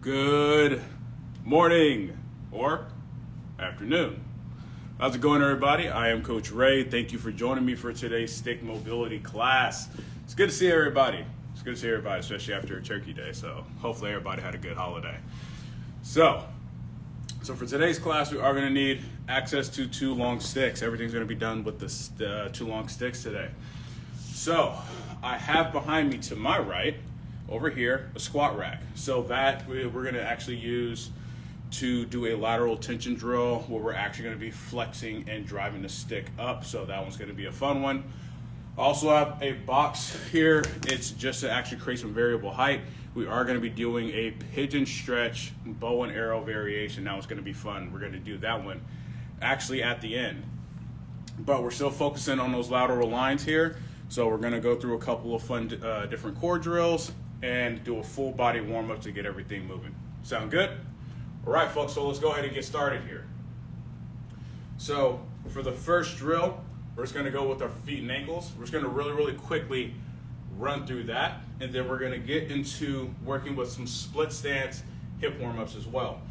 Good morning or afternoon. How's it going, everybody? I am Coach Ray. Thank you for joining me for today's stick mobility class. It's good to see everybody. It's good to see everybody, especially after Turkey Day. So hopefully everybody had a good holiday. So for today's class, we are going to need access to two long sticks. Everything's going to be done with the two long sticks today. So I have behind me to my right, over here, a squat rack. So that we're going to actually use to do a lateral tension drill where we're actually going to be flexing and driving the stick up. So that one's going to be a fun one. I also have a box here. It's just to actually create some variable height. We are going to be doing a pigeon stretch bow and arrow variation. Now it's going to be fun. We're going to do that one actually at the end. But we're still focusing on those lateral lines here. So we're going to go through a couple of fun different core drills and do a full body warm up to get everything moving. Sound good? All right, folks, so let's go ahead and get started here. So for the first drill, we're just gonna go with our feet and ankles. We're just gonna really quickly run through that, and then we're gonna get into working with some split stance hip warm-ups as well.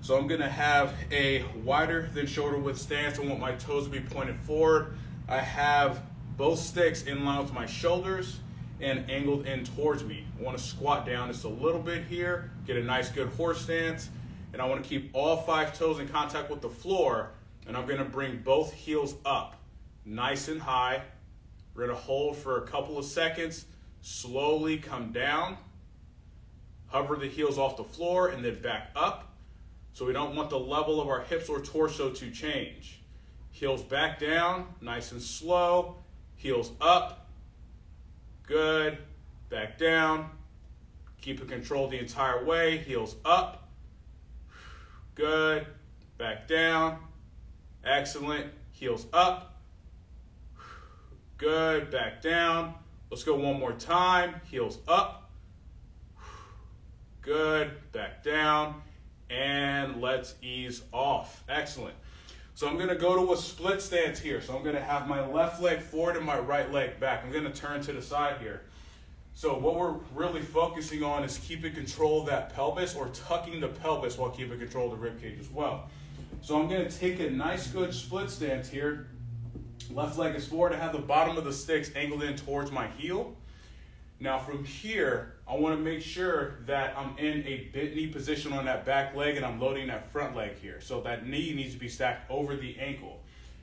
So I'm gonna have a wider than shoulder width stance. I want my toes to be pointed forward. I have both sticks in line with my shoulders and angled in towards me. I want to squat down just a little bit here, get a nice good horse stance, and I want to keep all 5 toes in contact with the floor, and I'm going to bring both heels up nice and high. We're going to hold for a couple of seconds, slowly come down, hover the heels off the floor, and then back up. So we don't want the level of our hips or torso to change. Heels back down, nice and slow, heels up. Good, back down, keep it controlled the entire way, heels up, good, back down, excellent, heels up, good, back down, let's go one more time, heels up, good, back down, and let's ease off, excellent. So I'm going to go to a split stance here. So I'm going to have my left leg forward and my right leg back. I'm going to turn to the side here. So what we're really focusing on is keeping control of that pelvis or tucking the pelvis while keeping control of the rib cage as well. So I'm going to take a nice good split stance here. Left leg is forward. I have the bottom of the sticks angled in towards my heel. Now from here, I want to make sure that I'm in a bent knee position on that back leg and I'm loading that front leg here. So that knee needs to be stacked over the ankle.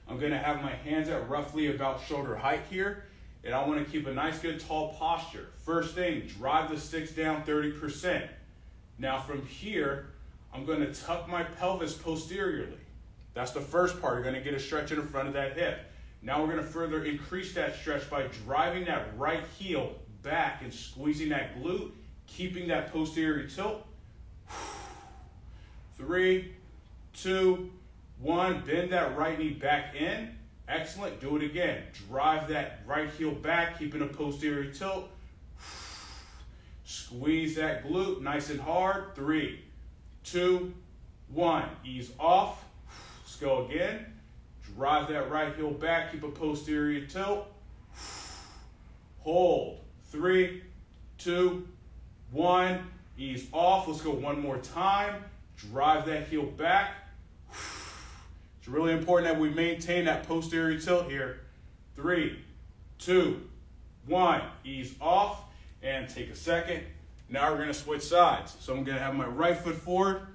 I'm going to have my hands at roughly about shoulder height here, and I want to keep a nice good tall posture. First thing, drive the sticks down 30%. Now from here, I'm going to tuck my pelvis posteriorly. That's the first part. You're going to get a stretch in the front of that hip. Now we're going to further increase that stretch by driving that right heel back and squeezing that glute, keeping that posterior tilt. 3, 2, 1, bend that right knee back in. Excellent, do it again. Drive that right heel back, keeping a posterior tilt. Squeeze that glute nice and hard. 3, 2, 1, ease off. Let's go again. Drive that right heel back, keep a posterior tilt. Hold. 3, 2, 1, ease off. Let's go one more time. Drive that heel back. It's really important that we maintain that posterior tilt here. 3, 2, 1, ease off, and take a second. Now we're gonna switch sides. So I'm gonna have my right foot forward,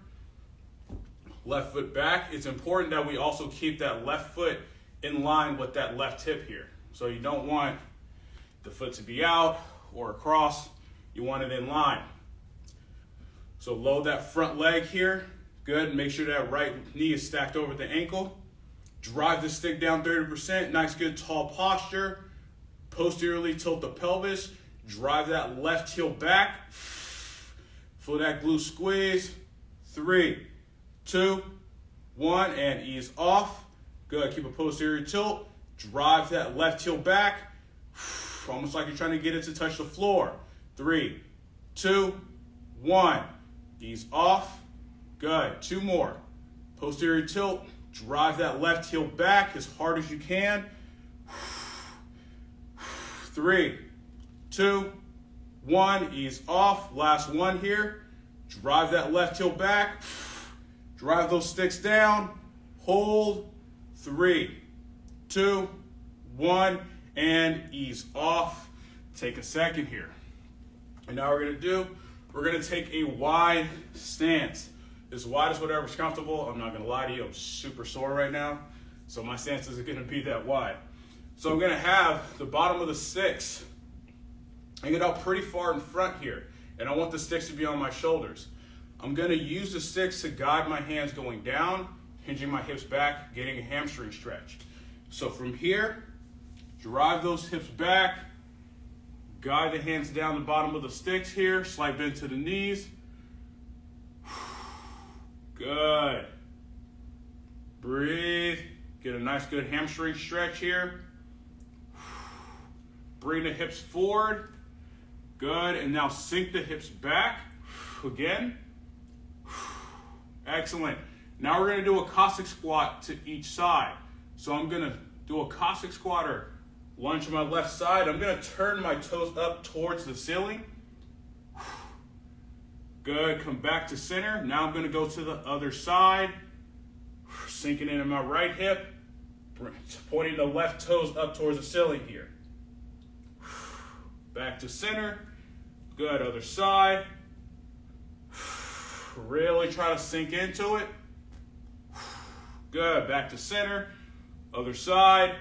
left foot back. It's important that we also keep that left foot in line with that left hip here. So you don't want the foot to be out or across, you want it in line. So load that front leg here, good. Make sure that right knee is stacked over the ankle. Drive the stick down 30%, nice good tall posture. Posteriorly tilt the pelvis, drive that left heel back. Feel that glute squeeze. 3, 2, 1, and ease off. Good, keep a posterior tilt. Drive that left heel back. Almost like you're trying to get it to touch the floor. 3, 2, 1. Ease off. Good. 2 more. Posterior tilt. Drive that left heel back as hard as you can. 3, 2, 1. Ease off. Last one here. Drive that left heel back. Drive those sticks down. Hold. 3, 2, 1, and ease off. Take a second here. And now we're going to take a wide stance. As wide as whatever's comfortable. I'm not going to lie to you, I'm super sore right now. So my stance isn't going to be that wide. So I'm going to have the bottom of the sticks hanging out pretty far in front here. And I want the sticks to be on my shoulders. I'm going to use the sticks to guide my hands going down, hinging my hips back, getting a hamstring stretch. So from here, drive those hips back, guide the hands down the bottom of the sticks here, slight bend to the knees. Good. Breathe. Get a nice good hamstring stretch here. Bring the hips forward. Good. And now sink the hips back. Again. Excellent. Now we're going to do a Caustic Squat to each side. So I'm going to do a Caustic Squat or lunge to my left side. I'm going to turn my toes up towards the ceiling. Good, come back to center. Now I'm going to go to the other side. Sinking into my right hip. Pointing the left toes up towards the ceiling here. Back to center. Good, other side. Really try to sink into it. Good, back to center. Other side.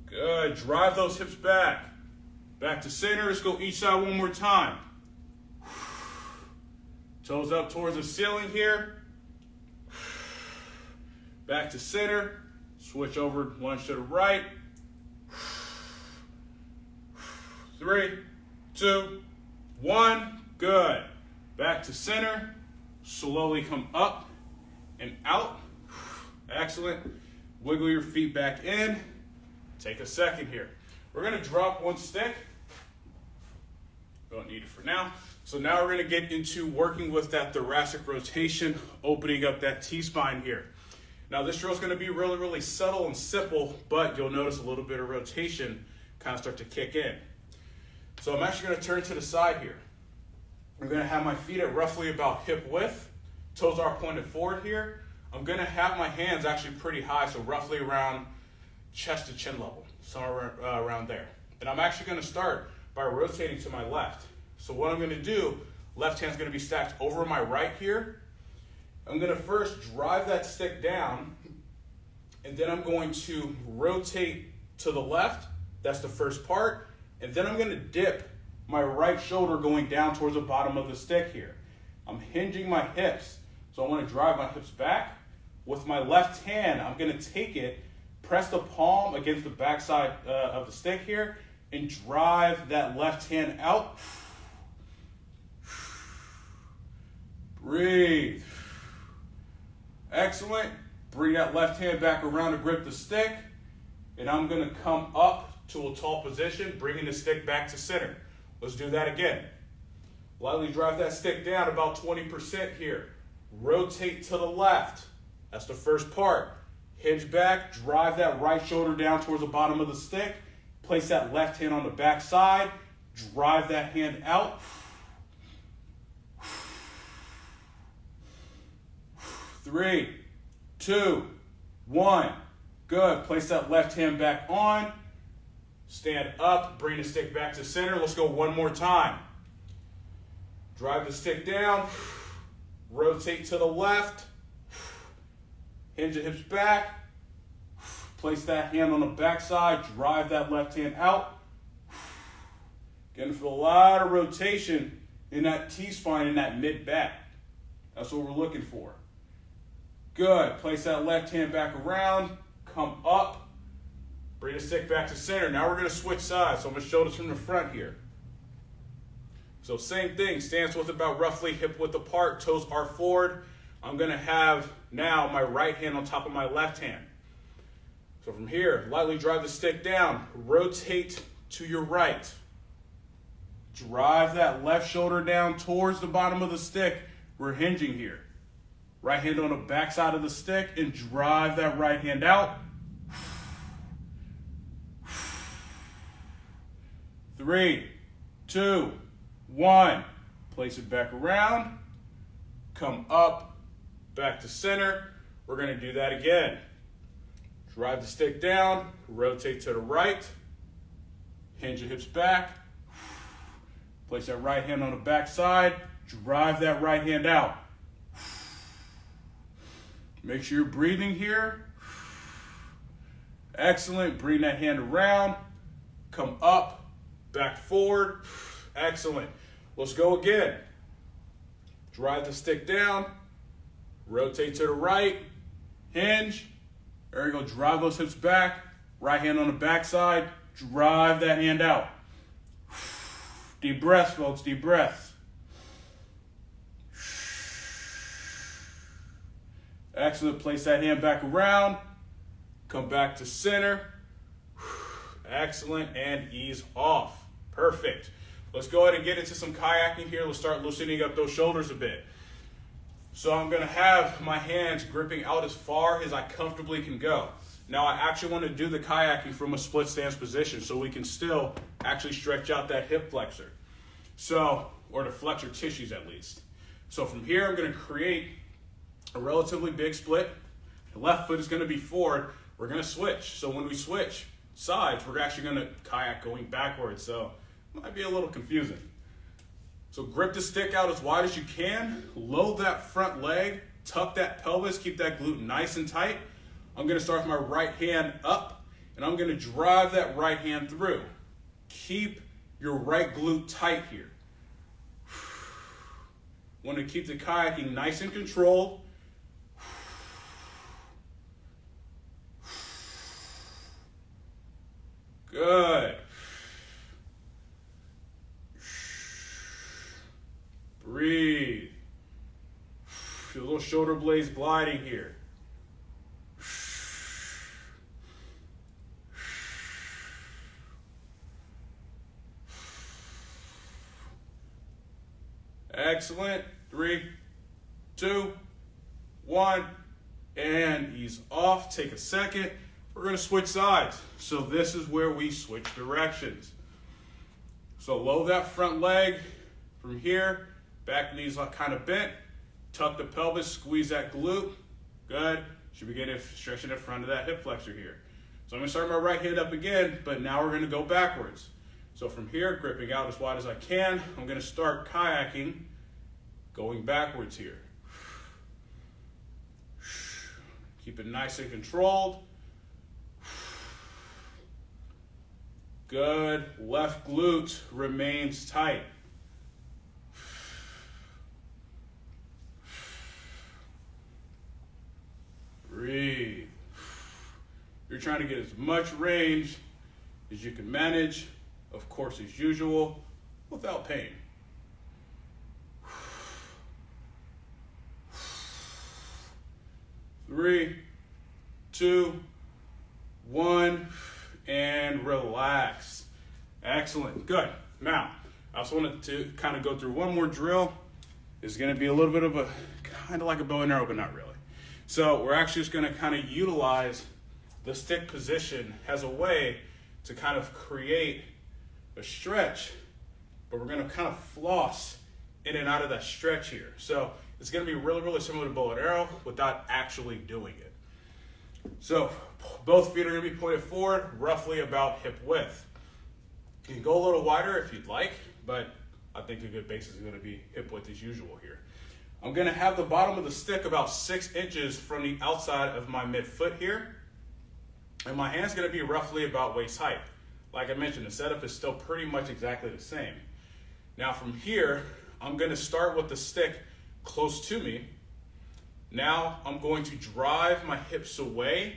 Good, drive those hips back. Back to center, let's go each side one more time. Toes up towards the ceiling here. Back to center, switch over, lunge to the right. 3, 2, 1, good. Back to center, slowly come up and out. Excellent. Wiggle your feet back in. Take a second here. We're gonna drop one stick. Don't need it for now. So now we're gonna get into working with that thoracic rotation, opening up that T-spine here. Now this drill is gonna be really, really subtle and simple, but you'll notice a little bit of rotation kind of start to kick in. So I'm actually gonna turn to the side here. I'm gonna have my feet at roughly about hip width. Toes are pointed forward here. I'm gonna have my hands actually pretty high, so roughly around chest to chin level, somewhere around there. And I'm actually gonna start by rotating to my left. So what I'm gonna do, left hand's gonna be stacked over my right here. I'm gonna first drive that stick down, and then I'm going to rotate to the left. That's the first part. And then I'm gonna dip my right shoulder going down towards the bottom of the stick here. I'm hinging my hips. So I wanna drive my hips back. With my left hand, I'm gonna take it, press the palm against the backside of the stick here, and drive that left hand out. Breathe. Excellent. Bring that left hand back around to grip the stick. And I'm going to come up to a tall position, bringing the stick back to center. Let's do that again. Lightly drive that stick down about 20% here. Rotate to the left. That's the first part. Hinge back, drive that right shoulder down towards the bottom of the stick. Place that left hand on the back side. Drive that hand out. 3, 2, 1. Good. Place that left hand back on. Stand up. Bring the stick back to center. Let's go one more time. Drive the stick down. Rotate to the left. Hinge the hips back. Place that hand on the back side. Drive that left hand out. Getting a lot of rotation in that T-spine, in that mid-back. That's what we're looking for. Good. Place that left hand back around. Come up. Bring the stick back to center. Now we're going to switch sides. So I'm going to shoulders from the front here. So same thing. Stance width about roughly hip width apart. Toes are forward. I'm going to have now my right hand on top of my left hand. So from here, lightly drive the stick down. Rotate to your right. Drive that left shoulder down towards the bottom of the stick. We're hinging here. Right hand on the back side of the stick and drive that right hand out. 3, 2, 1. Place it back around, come up, back to center. We're gonna do that again. Drive the stick down, rotate to the right, hinge your hips back, place that right hand on the back side, drive that right hand out. Make sure you're breathing here. Excellent, bring that hand around, come up, back forward, excellent. Let's go again. Drive the stick down, rotate to the right, hinge. There you go, drive those hips back, right hand on the back side, drive that hand out. Deep breaths, folks, deep breaths. Excellent, place that hand back around, come back to center. Excellent, and ease off. Perfect. Let's go ahead and get into some kayaking here. Let's start loosening up those shoulders a bit. So I'm gonna have my hands gripping out as far as I comfortably can go. Now I actually wanna do the kayaking from a split stance position so we can still actually stretch out that hip flexor. So, or the flexor tissues at least. So from here, I'm gonna create a relatively big split. The left foot is gonna be forward. We're gonna switch. So when we switch sides, we're actually gonna kayak going backwards. So it might be a little confusing. So grip the stick out as wide as you can, load that front leg, tuck that pelvis, keep that glute nice and tight. I'm gonna start with my right hand up, and I'm gonna drive that right hand through. Keep your right glute tight here. Want to keep the kayaking nice and controlled. Good. Breathe. Feel those shoulder blades gliding here. Excellent. 3, 2, 1, and ease off. Take a second. We're going to switch sides. So this is where we switch directions. So load that front leg from here. Back knees are kind of bent. Tuck the pelvis, squeeze that glute. Good. Should be getting stretching the front of that hip flexor here. So I'm going to start my right hand up again, but now we're going to go backwards. So from here, gripping out as wide as I can, I'm going to start kayaking, going backwards here. Keep it nice and controlled. Good. Left glute remains tight. Breathe. You're trying to get as much range as you can manage, of course, as usual, without pain. 3, 2, 1, and relax. Excellent. Good. Now, I also wanted to kind of go through one more drill. It's going to be a little bit of a kind of like a bow and arrow, but not really. So we're actually just going to kind of utilize the stick position as a way to kind of create a stretch, but we're going to kind of floss in and out of that stretch here. So it's going to be really, really similar to bow and arrow without actually doing it. So both feet are going to be pointed forward, roughly about hip width. You can go a little wider if you'd like, but I think a good basis is going to be hip width as usual here. I'm going to have the bottom of the stick about 6 inches from the outside of my midfoot here. And my hand's going to be roughly about waist height. Like I mentioned, the setup is still pretty much exactly the same. Now from here, I'm going to start with the stick close to me. Now I'm going to drive my hips away.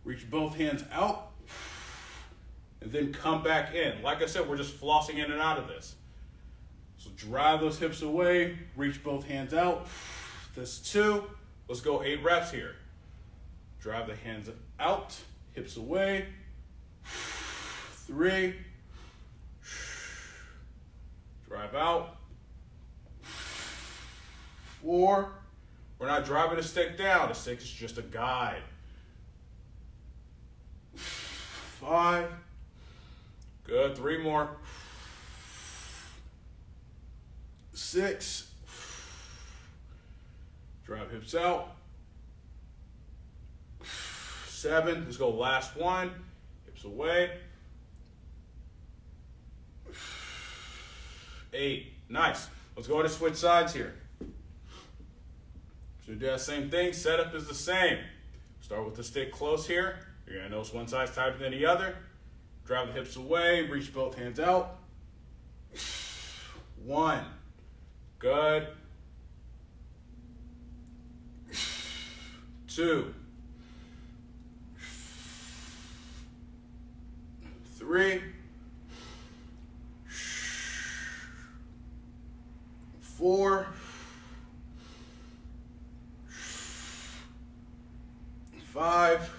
Reach both hands out. And then come back in. Like I said, we're just flossing in and out of this. So drive those hips away, reach both hands out. That's 2. Let's go 8 reps here. Drive the hands out, hips away. 3. Drive out. 4. We're not driving the stick down. The stick is just a guide. 5. Good, 3 more. 6. Drive hips out. 7, let's go last one. Hips away. 8, nice. Let's go ahead and switch sides here. So do that same thing, setup is the same. Start with the stick close here. You're gonna notice one side's tighter than the other. Drive the hips away, reach both hands out. 1, good. 2, 3, 4, 5,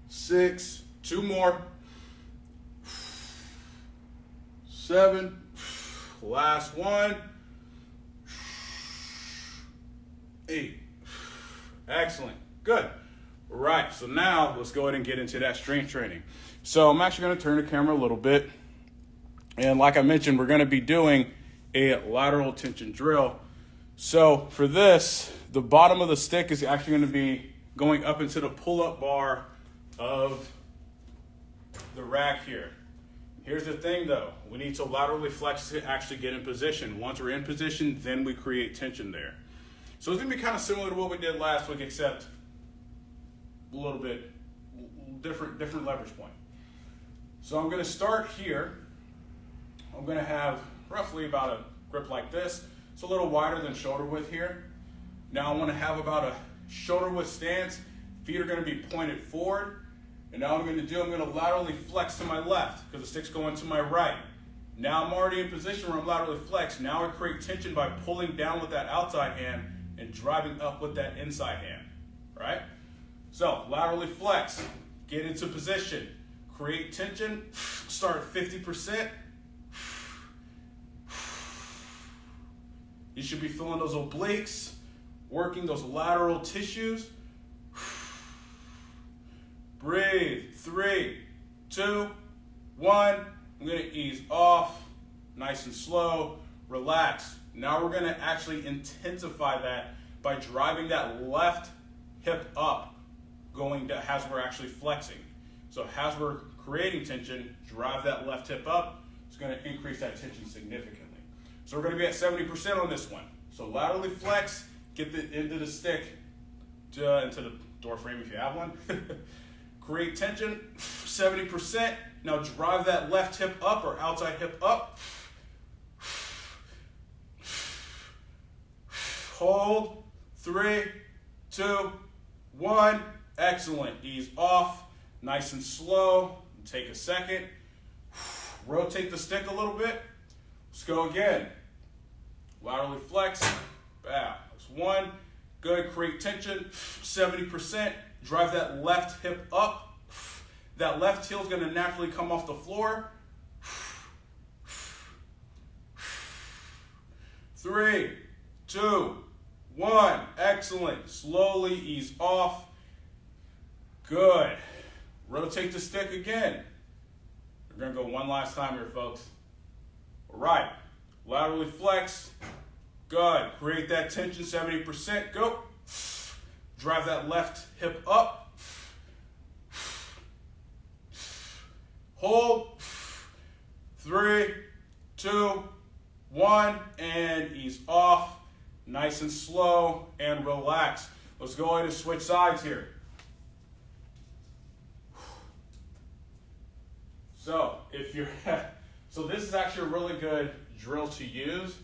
6, 2 more, 7, last one, 8. Excellent, good. Right, so now let's go ahead and get into that strength training. So I'm actually going to turn the camera a little bit. And like I mentioned, we're going to be doing a lateral tension drill. So for this, the bottom of the stick is actually going to be going up into the pull-up bar of the rack here. Here's the thing though, we need to laterally flex to actually get in position. Once we're in position, then we create tension there. So it's going to be kind of similar to what we did last week, except a little bit different leverage point. So I'm going to start here. I'm going to have roughly about a grip like this. It's a little wider than shoulder width here. Now I want to have about a shoulder width stance. Feet are going to be pointed forward. And now what I'm going to do, I'm going to laterally flex to my left because the stick's going to my right. Now I'm already in position where I'm laterally flexed. Now I create tension by pulling down with that outside hand and driving up with that inside hand, right? So laterally flex, get into position, create tension, start at 50%. You should be feeling those obliques, working those lateral tissues. Breathe, 3, 2, 1. I'm gonna ease off, nice and slow, relax. Now we're gonna actually intensify that by driving that left hip up, going to as we're actually flexing. So as we're creating tension, drive that left hip up. It's gonna increase that tension significantly. So we're gonna be at 70% on this one. So laterally flex, get the end of the stick into the door frame if you have one. Create tension, 70%. Now drive that left hip up or outside hip up. Hold, 3, 2, 1. Excellent, ease off, nice and slow. Take a second. Rotate the stick a little bit. Let's go again. Laterally flex, bow. That's 1. Good, create tension, 70%. Drive that left hip up. That left heel is going to naturally come off the floor. 3, 2, 1. Excellent. Slowly ease off. Good. Rotate the stick again. We're going to go one last time here, folks. All right. Laterally flex. Good. Create that tension, 70%. Go. Drive that left hip up. Hold. 3, 2, 1. And ease off. Nice and slow and relax. Let's go ahead and switch sides here. So this is actually a really good drill to use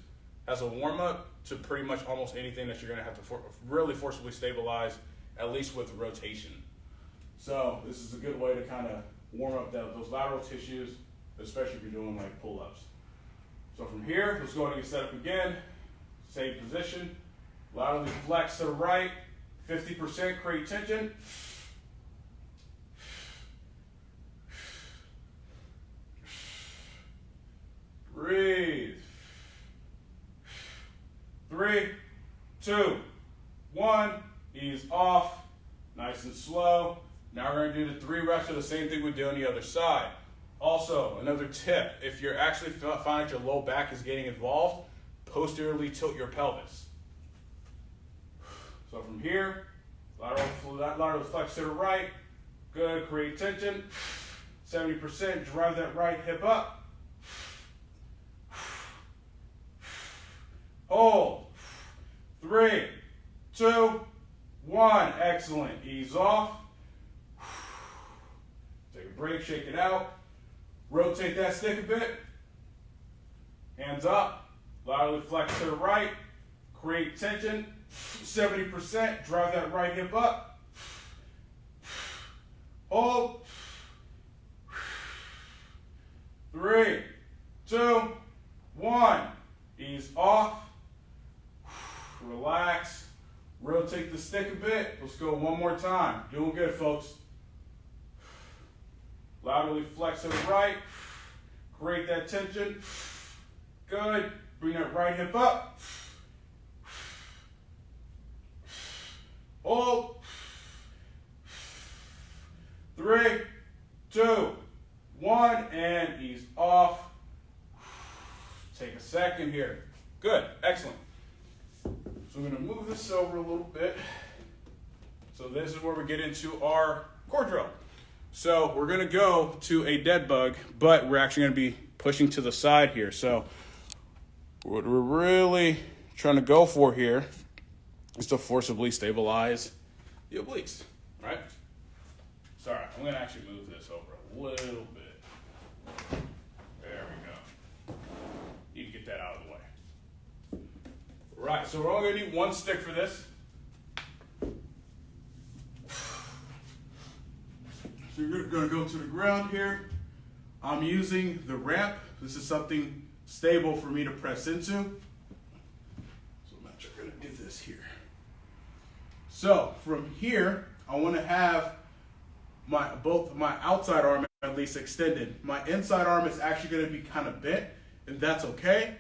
as a warm-up to pretty much almost anything that you're going to have to really forcibly stabilize, at least with rotation. So this is a good way to kind of warm up those lateral tissues, especially if you're doing like pull-ups. So from here, let's go ahead and get set up again. Same position. Laterally flex to the right. 50% create tension. Breathe. 3, 2, 1. Ease off. Nice and slow. Now we're going to do the 3 reps of the same thing we do on the other side. Also, another tip, if you're actually finding that your low back is getting involved, posteriorly tilt your pelvis. So from here, lateral flex to the right. Good, create tension. 70%, drive that right hip up. Hold. 3, 2, 1. Excellent. Ease off. Take a break, shake it out. Rotate that stick a bit. Hands up. Laterally flex to the right. Create tension. 70%. Drive that right hip up. Hold. 3, 2, 1. Ease off. Relax. Rotate the stick a bit. Let's go one more time. Doing good, folks. Laterally flex to the right. Create that tension. Good. Bring that right hip up. Hold. 3, 2, 1, and ease off. Take a second here. Good. Excellent. So I'm going to move this over a little bit. So this is where we get into our core drill. So we're going to go to a dead bug, but we're actually going to be pushing to the side here. So what we're really trying to go for here is to forcibly stabilize the obliques, right? Sorry, I'm going to actually move this over a little bit. There we go. Need to get that out of the way. Right, so we're only going to need 1 stick for this. So you're going to go to the ground here. I'm using the ramp. This is something stable for me to press into. So I'm actually going to do this here. So from here, I want to have both my outside arm at least extended. My inside arm is actually going to be kind of bent, and that's okay.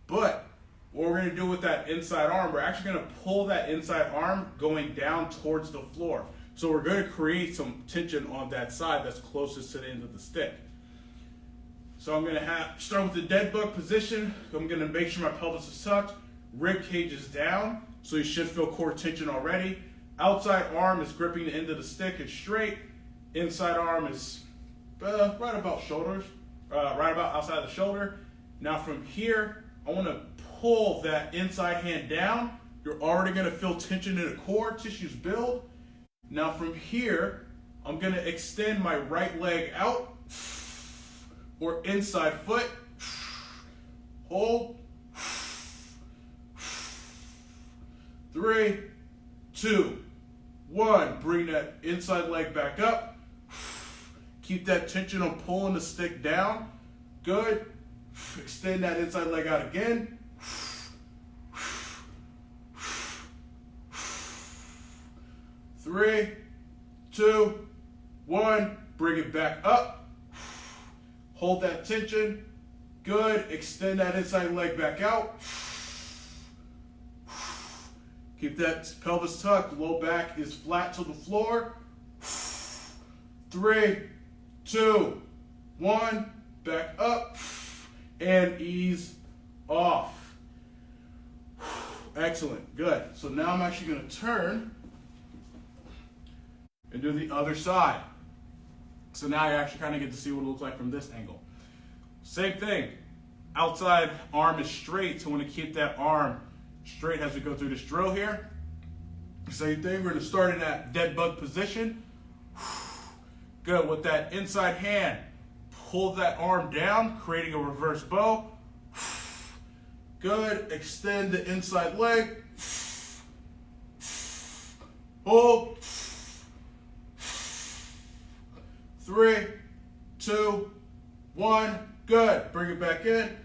But what we're going to do with that inside arm, we're actually going to pull that inside arm going down towards the floor. So we're going to create some tension on that side that's closest to the end of the stick. So I'm going to start with the dead bug position. I'm going to make sure my pelvis is tucked, rib cage is down, so you should feel core tension already. Outside arm is gripping the end of the stick, it's straight. Inside arm is right about shoulders, right about outside the shoulder. Now from here, I want to pull that inside hand down. You're already going to feel tension in the core, tissues build. Now from here, I'm going to extend my right leg out or inside foot. Hold. 3, 2, 1. Bring that inside leg back up. Keep that tension on pulling the stick down. Good. Extend that inside leg out again. 3, 2, 1. Bring it back up. Hold that tension. Good. Extend that inside leg back out. Keep that pelvis tucked. Low back is flat to the floor. 3, 2, 1. Back up and ease off. Excellent. Good. So now I'm actually going to turn and do the other side. So now you actually kind of get to see what it looks like from this angle. Same thing. Outside arm is straight, so I want to keep that arm straight as we go through this drill here. Same thing. We're going to start in that dead bug position. Good. With that inside hand, pull that arm down, creating a reverse bow. Good. Extend the inside leg. Hold. 3, 2, 1. Good. Bring it back in.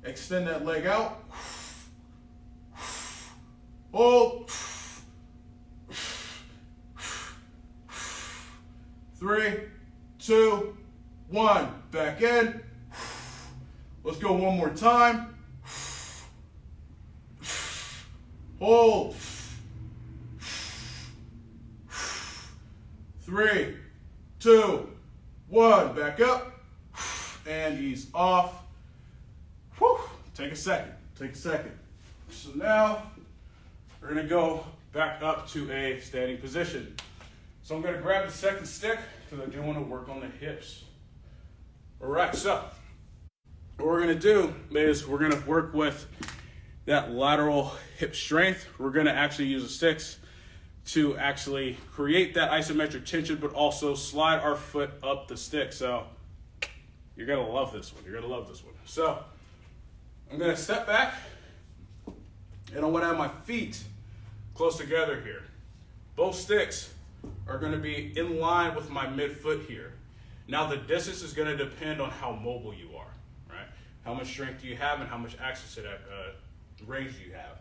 Extend that leg out. Hold. 3, 2, 1. Back in. Let's go one more time. Hold. 3, 2, 1. Back up and ease off. Whew. Take a second. Take a second. So now we're going to go back up to a standing position. So I'm going to grab the second stick because I do want to work on the hips. All right, so what we're going to do is we're going to work with that lateral hip strength. We're going to actually use the sticks to actually create that isometric tension, but also slide our foot up the stick. So you're going to love this one. You're going to love this one. So I'm going to step back, and I want to have my feet close together here. Both sticks are going to be in line with my midfoot here. Now the distance is going to depend on how mobile you are, right? How much strength do you have and how much access to that range do you have.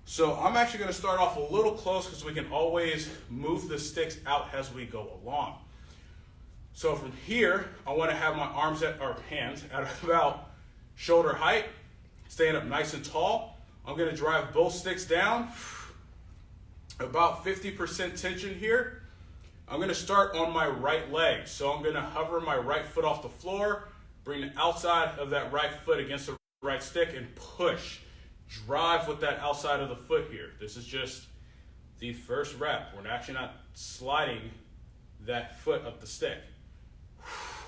So I'm actually going to start off a little close because we can always move the sticks out as we go along. So from here, I want to have my hands at about shoulder height, staying up nice and tall. I'm going to drive both sticks down, about 50% tension here. I'm going to start on my right leg. So I'm going to hover my right foot off the floor, bring the outside of that right foot against the right stick and push. Drive with that outside of the foot here. This is just the first rep. We're actually not sliding that foot up the stick.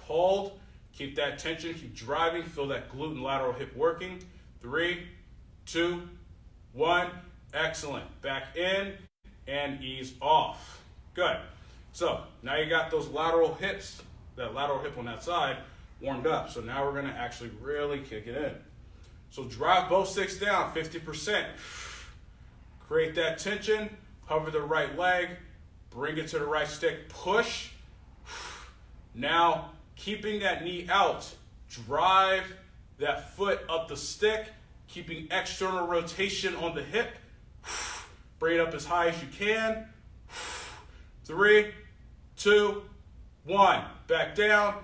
Hold, keep that tension, keep driving, feel that glute and lateral hip working. 3, 2, 1, excellent. Back in and ease off. Good. So now you got those lateral hips, that lateral hip on that side, warmed up. So now we're going to actually really kick it in. So drive both sticks down, 50%. Create that tension, hover the right leg, bring it to the right stick, push. Now, keeping that knee out, drive that foot up the stick, keeping external rotation on the hip. Bring it up as high as you can. 3, 2, 1. Back down,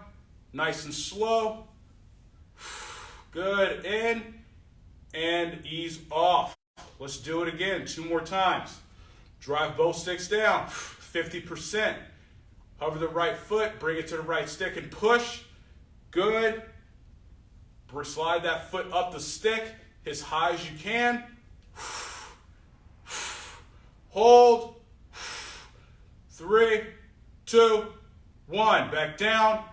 nice and slow. Good, in and ease off. Let's do it again, 2 more times. Drive both sticks down, 50%. Hover the right foot, bring it to the right stick and push. Good. Slide that foot up the stick as high as you can. Hold. 3, 2, 1. Back down.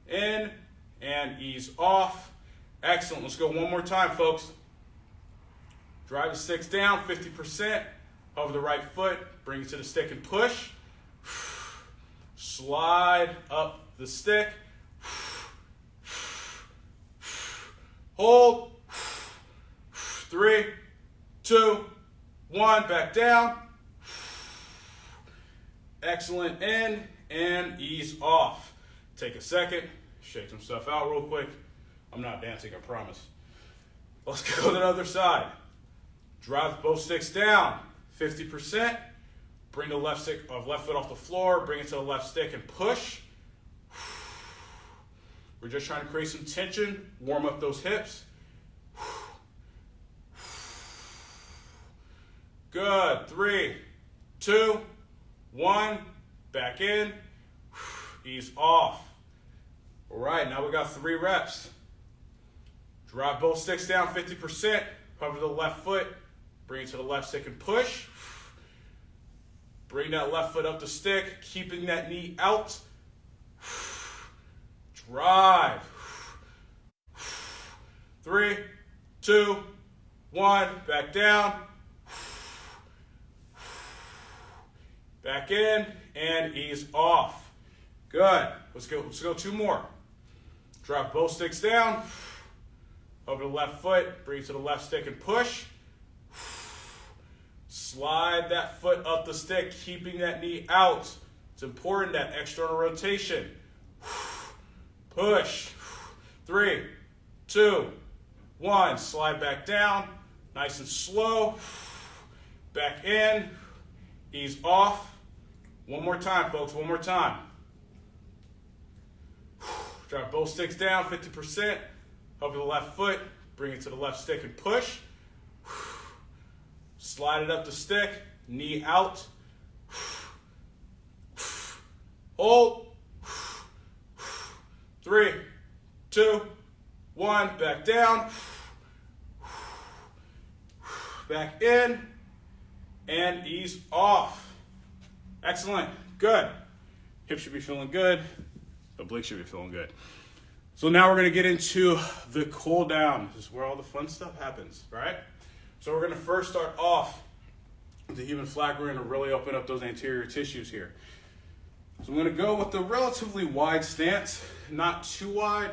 In and ease off. Excellent. Let's go one more time, folks. Drive the sticks down, 50%. Hover the right foot, bring it to the stick and push. Slide up the stick. Hold. 3, 2, 1. Back down. Excellent. In and ease off. Take a second. Shake some stuff out real quick. I'm not dancing, I promise. Let's go to the other side. Drive both sticks down, 50%. Bring the left foot off the floor, bring it to the left stick and push. We're just trying to create some tension, warm up those hips. Good, 3, 2, 1, back in, ease off. All right, now we got 3 reps. Drive both sticks down, 50%. Hover the left foot, bring it to the left stick and push. Bring that left foot up the stick, keeping that knee out. Drive. 3, 2, 1, back down. Back in and ease off. Good. Let's go 2 more. Drive both sticks down. Over the left foot, bring it to the left stick and push. Slide that foot up the stick, keeping that knee out. It's important, that external rotation. Push. 3, 2, 1. Slide back down. Nice and slow. Back in. Ease off. One more time, folks. One more time. Drive both sticks down, 50%. Over the left foot, bring it to the left stick and push. Slide it up the stick, knee out. hold. 3, 2, 1, back down. Back in, and ease off. Excellent, good. Hips should be feeling good. Obliques should be feeling good. So now we're gonna get into the cool down. This is where all the fun stuff happens, right? So we're gonna first start off with the human flag. We're gonna really open up those anterior tissues here. So I'm gonna go with the relatively wide stance, not too wide.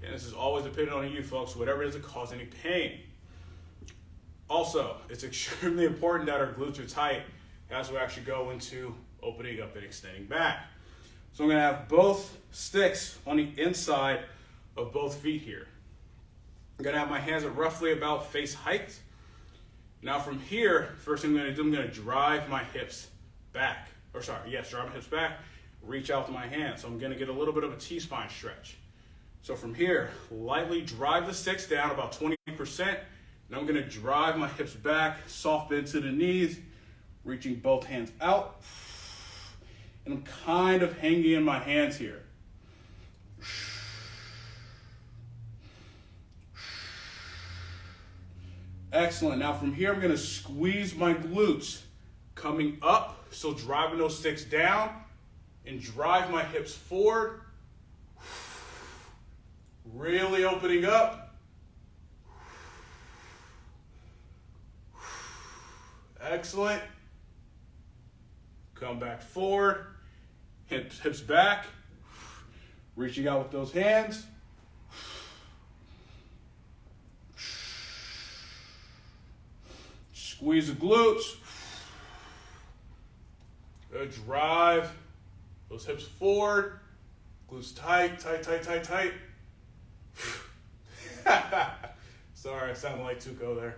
And this is always dependent on you folks, whatever doesn't cause any pain. Also, it's extremely important that our glutes are tight as we actually go into opening up and extending back. So I'm gonna have both sticks on the inside of both feet here. I'm gonna have my hands at roughly about face height. Now from here, first thing I'm gonna do, I'm gonna drive my hips back. Drive my hips back, reach out to my hands. So I'm gonna get a little bit of a T-spine stretch. So from here, lightly drive the sticks down about 20%. And I'm gonna drive my hips back, soft bend to the knees, reaching both hands out. And I'm kind of hanging in my hands here. Excellent. Now from here, I'm gonna squeeze my glutes, coming up, so driving those sticks down, and drive my hips forward. Really opening up. Excellent. Come back forward, hips back, reaching out with those hands. Squeeze the glutes. Good, drive those hips forward. Glutes tight, tight, tight, tight, tight. Sorry, I sounded like Tuco there.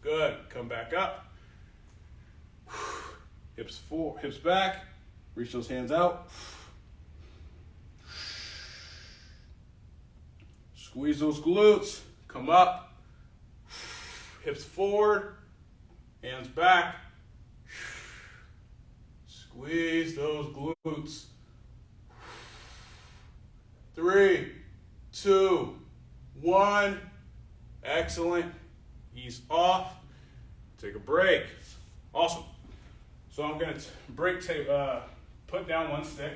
Good, come back up. Hips forward, hips back. Reach those hands out. Squeeze those glutes, come up. Hips forward, hands back. Squeeze those glutes. 3, 2, 1. Excellent. Ease off. Take a break. Awesome. So I'm going to put down one stick,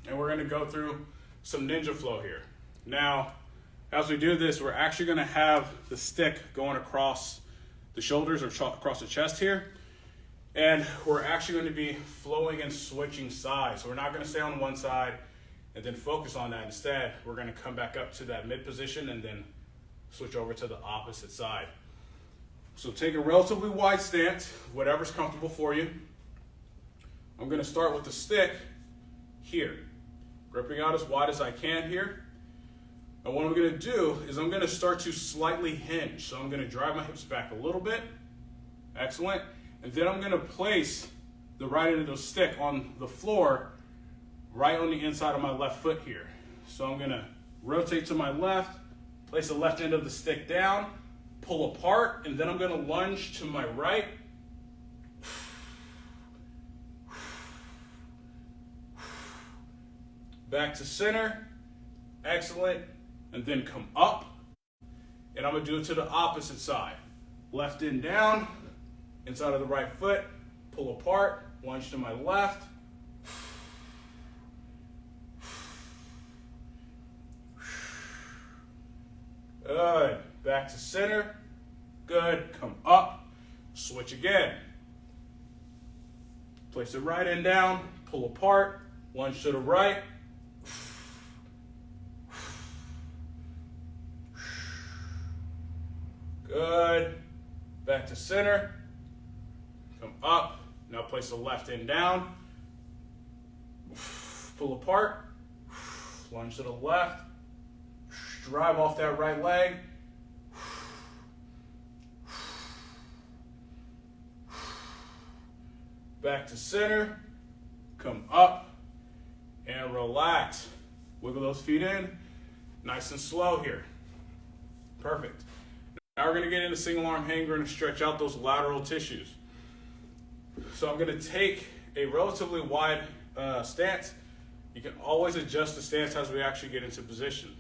and we're going to go through some ninja flow here. Now, as we do this, we're actually going to have the stick going across the shoulders or across the chest here, and we're actually going to be flowing and switching sides. So we're not going to stay on one side and then focus on that. Instead, we're going to come back up to that mid position and then switch over to the opposite side. So take a relatively wide stance, whatever's comfortable for you. I'm going to start with the stick here, gripping out as wide as I can here. And what I'm going to do is I'm going to start to slightly hinge. So I'm going to drive my hips back a little bit. Excellent. And then I'm going to place the right end of the stick on the floor, right on the inside of my left foot here. So I'm going to rotate to my left, place the left end of the stick down, pull apart, and then I'm going to lunge to my right. Back to center. Excellent. And then come up. And I'm going to do it to the opposite side. Left end down, inside of the right foot, pull apart, lunge to my left. Good. Back to center. Good. Come up. Switch again. Place the right end down. Pull apart. Lunge to the right. Good. Back to center. Come up. Now place the left end down. Pull apart. Lunge to the left. Drive off that right leg. Back to center. Come up and relax. Wiggle those feet in. Nice and slow here. Perfect. Now we're going to get into single arm hanger and stretch out those lateral tissues. So I'm going to take a relatively wide stance, you can always adjust the stance as we actually get into position.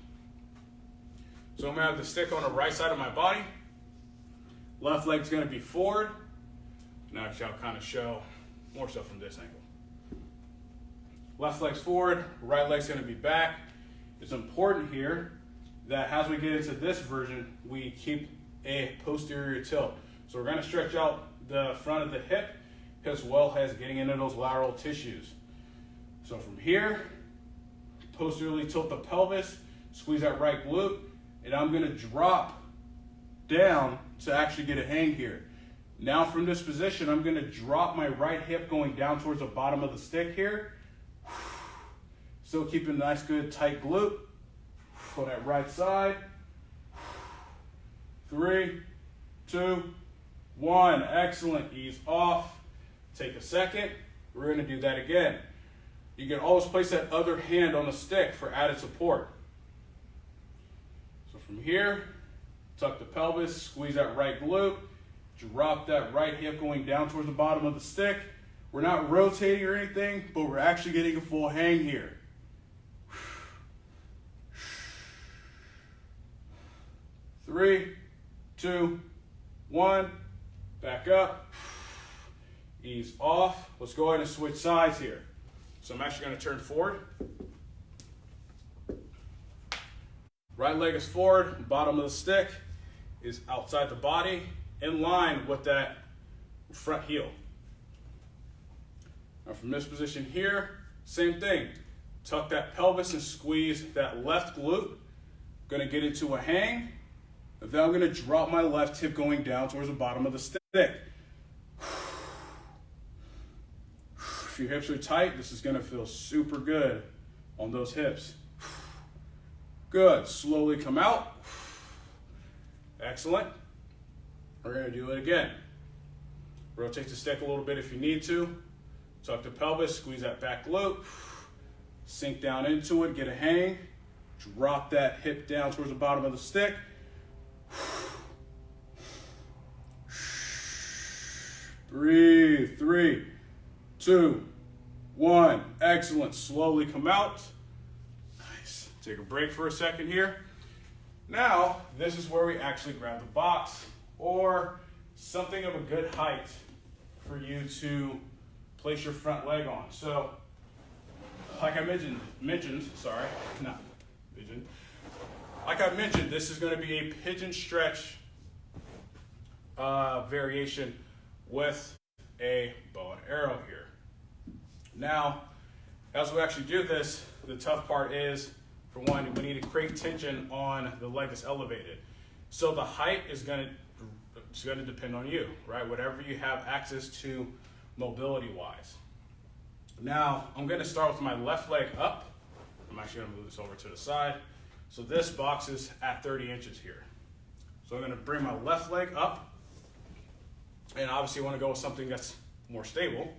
So I'm gonna have the stick on the right side of my body. Left leg's gonna be forward. Now actually I'll kind of show more so from this angle. Left leg's forward, right leg's gonna be back. It's important here that as we get into this version, we keep a posterior tilt. So we're gonna stretch out the front of the hip as well as getting into those lateral tissues. So from here, posteriorly tilt the pelvis, squeeze that right glute, and I'm gonna drop down to actually get a hang here. Now from this position, I'm gonna drop my right hip going down towards the bottom of the stick here. Still keeping a nice good tight glute on that right side. 3, 2, 1, excellent, ease off. Take a second, we're gonna do that again. You can always place that other hand on the stick for added support. So from here, tuck the pelvis, squeeze that right glute, drop that right hip going down towards the bottom of the stick. We're not rotating or anything, but we're actually getting a full hang here. 3, 2, 1, back up, ease off. Let's go ahead and switch sides here. So I'm actually going to turn forward. Right leg is forward, bottom of the stick is outside the body, in line with that front heel. Now from this position here, same thing. Tuck that pelvis and squeeze that left glute. Gonna get into a hang. And then I'm gonna drop my left hip going down towards the bottom of the stick. If your hips are tight, this is gonna feel super good on those hips. Good, slowly come out. Excellent. We're gonna do it again. Rotate the stick a little bit if you need to. Tuck the pelvis, squeeze that back glute. Sink down into it, get a hang. Drop that hip down towards the bottom of the stick. Breathe, 3, 2, 1. Excellent, slowly come out. Nice, take a break for a second here. Now, this is where we actually grab the box or something of a good height for you to place your front leg on. So, like I mentioned, this is going to be a pigeon stretch variation with a bow and arrow here. Now, as we actually do this, the tough part is, for one, we need to create tension on the leg that's elevated. So the height is going to depend on you, right? Whatever you have access to mobility-wise. Now, I'm going to start with my left leg up. I'm actually going to move this over to the side. So this box is at 30 inches here. So I'm going to bring my left leg up. And obviously, I want to go with something that's more stable.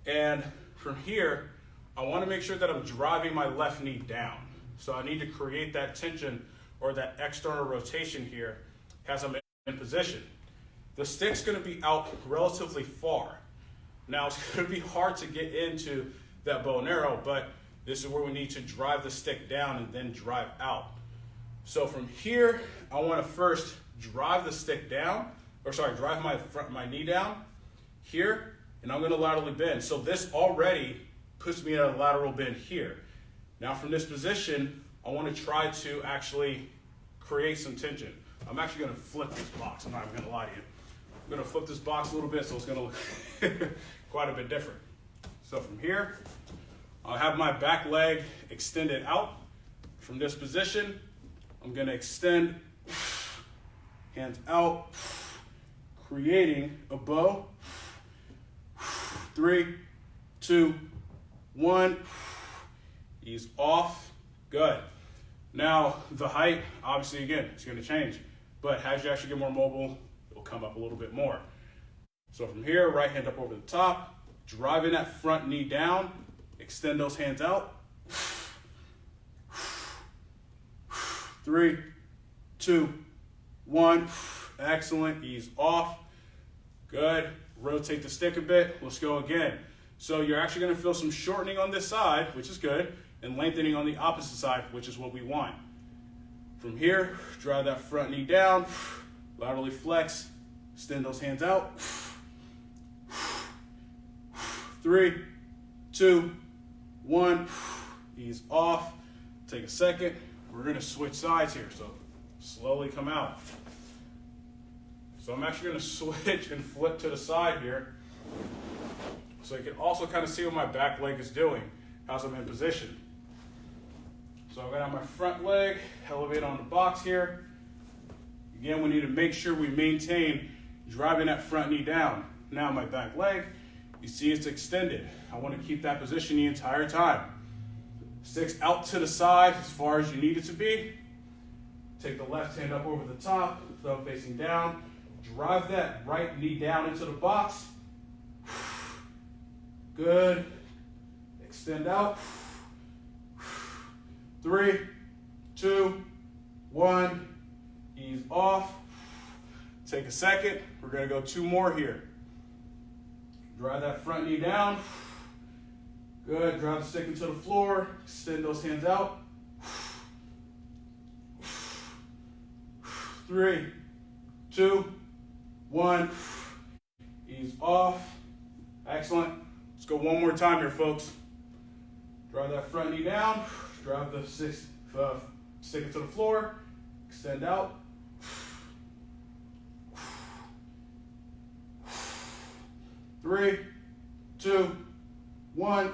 And from here, I want to make sure that I'm driving my left knee down. So I need to create that tension or that external rotation here as I'm in position. The stick's going to be out relatively far. Now, it's going to be hard to get into that bow and arrow, but this is where we need to drive the stick down and then drive out. So from here, I want to first drive the stick down, drive my knee down here, and I'm going to laterally bend. So this already puts me at a lateral bend here. Now from this position, I want to try to actually create some tension. I'm actually going to flip this box. I'm not even going to lie to you. I'm going to flip this box a little bit so it's going to look quite a bit different. So from here, I'll have my back leg extended out. From this position, I'm going to extend, hands out, creating a bow. 3, 2, 1. Ease off. Good. Now, the height, obviously, again, it's going to change. But as you actually get more mobile, it'll come up a little bit more. So from here, right hand up over the top, driving that front knee down, extend those hands out. 3, 2, 1. Excellent. Ease off. Good. Rotate the stick a bit. Let's go again. So you're actually going to feel some shortening on this side, which is good, and lengthening on the opposite side, which is what we want. From here, drive that front knee down, laterally flex, extend those hands out. 3, 2, 1, ease off. Take a second. We're going to switch sides here, so slowly come out. So I'm actually going to switch and flip to the side here, so you can also kind of see what my back leg is doing as I'm in position. So I'm going to have my front leg elevate on the box here. Again, we need to make sure we maintain driving that front knee down. Now my back leg, you see it's extended. I want to keep that position the entire time. Sticks out to the side as far as you need it to be. Take the left hand up over the top, thumb facing down. Drive that right knee down into the box. Good. Extend out. 3, 2, 1. Ease off. Take a second. We're going to go 2 more here. Drive that front knee down. Good. Drive the stick into the floor. Extend those hands out. 3, 2, 1. Ease off. Excellent. Let's go one more time here, folks. Drive that front knee down. Drive the stick into the floor. Extend out. 3, 2, 1.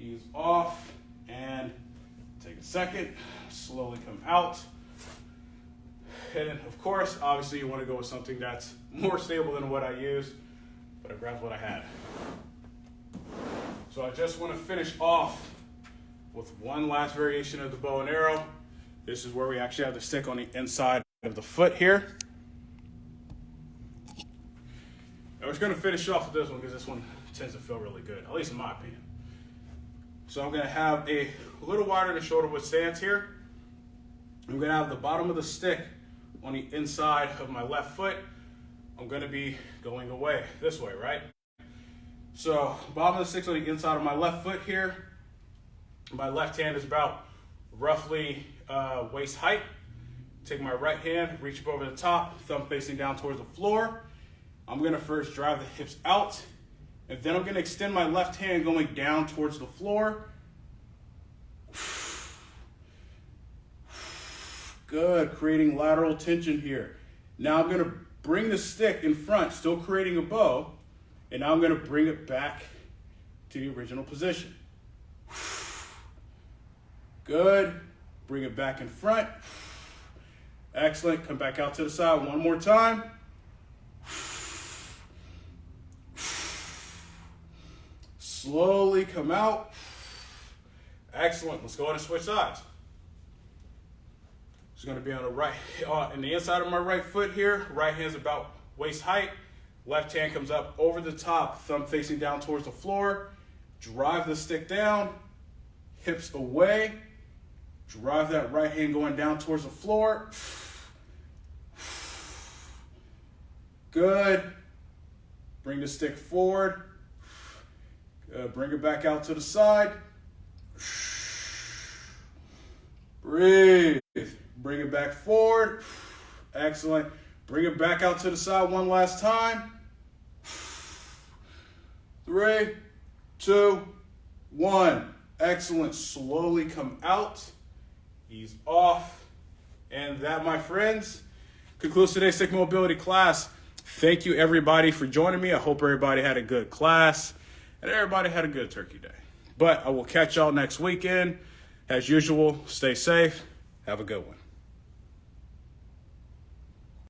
Ease off and take a second. Slowly come out. And of course, obviously you want to go with something that's more stable than what I used, but I grabbed what I had. So I just want to finish off with one last variation of the bow and arrow. This is where we actually have the stick on the inside of the foot here. I was going to finish off with this one because this one tends to feel really good, at least in my opinion. So I'm going to have a little wider than shoulder width stance here. I'm going to have the bottom of the stick on the inside of my left foot. I'm going to be going away this way, right? So bottom of the stick's on the inside of my left foot here. My left hand is about roughly waist height. Take my right hand, reach up over the top, thumb facing down towards the floor. I'm going to first drive the hips out, and then I'm going to extend my left hand going down towards the floor. Good, creating lateral tension here. Now I'm going to bring the stick in front, still creating a bow, and now I'm going to bring it back to the original position. Good, bring it back in front. Excellent, come back out to the side one more time. Slowly come out. Excellent, let's go ahead and switch sides. It's going to be on the right, in the inside of my right foot here. Right hand's about waist height. Left hand comes up over the top, thumb facing down towards the floor. Drive the stick down, hips away. Drive that right hand going down towards the floor. Good. Bring the stick forward. Good. Bring it back out to the side. Breathe. Bring it back forward. Excellent. Bring it back out to the side one last time. 3, 2, 1. Excellent. Slowly come out. Ease off. And that, my friends, concludes today's stick mobility class. Thank you, everybody, for joining me. I hope everybody had a good class and everybody had a good turkey day. But I will catch y'all next weekend. As usual, stay safe. Have a good one.